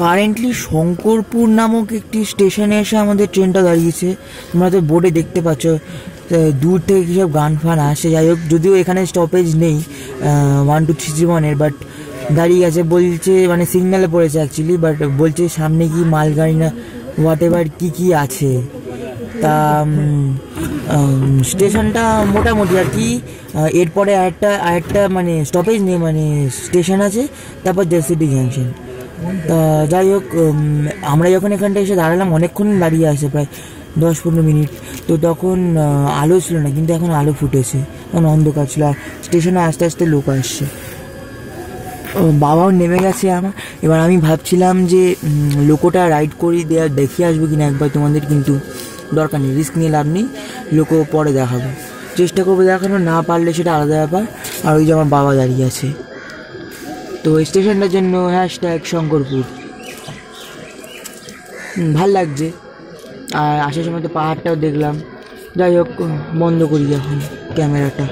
Currently Shankarpur নামক একটি স্টেশনে এসে আমাদের ট্রেনটা দাঁড়িয়েছে। তোমরা তো বোর্ডে দেখতে পাচ্ছ, দূর থেকে কী সব গান ফান আসে। যাই হোক, যদিও এখানে স্টপেজ নেই 1 2 3 1-এর, বাট দাঁড়িয়ে আছে। বলছে মানে সিগন্যালে পড়েছে অ্যাকচুয়ালি, বাট বলছে সামনে কি মালগাড়ি না হোয়াট এভার কী আছে। তা স্টেশনটা মোটামুটি আর কি। এরপরে আরেকটা মানে স্টপেজ নেই, মানে স্টেশন আছে, তারপর জেসিডি জাংশন। তা যাই হোক, আমরা যখন এখানটা এসে দাঁড়ালাম, অনেকক্ষণ দাঁড়িয়ে আছে, প্রায় 10-15 মিনিট। তো তখন আলো ছিল না, কিন্তু এখন আলো ফুটেছে, তখন অন্ধকার ছিল। আর স্টেশনে আস্তে আস্তে লোক আসছে। বাবাও নেমে গেছে আমার। এবার আমি ভাবছিলাম যে লোকোটা রাইড করি দেখিয়ে আসবো কিনা একবার তোমাদের, কিন্তু দরকার নেই, রিস্ক নিয়ে লাভ নেই। লোকো পরে দেখাবো, চেষ্টা করবো দেখানো, না পারলে সেটা আলাদা ব্যাপার। আর ওই যে আমার বাবা দাঁড়িয়ে আছে। তো স্টেশনটার জন্য #শঙ্করপুর। ভাল লাগছে। আর আসার সময় তো পাহাড়টাও দেখলাম। যাই হোক, বন্ধ করি এখন ক্যামেরাটা।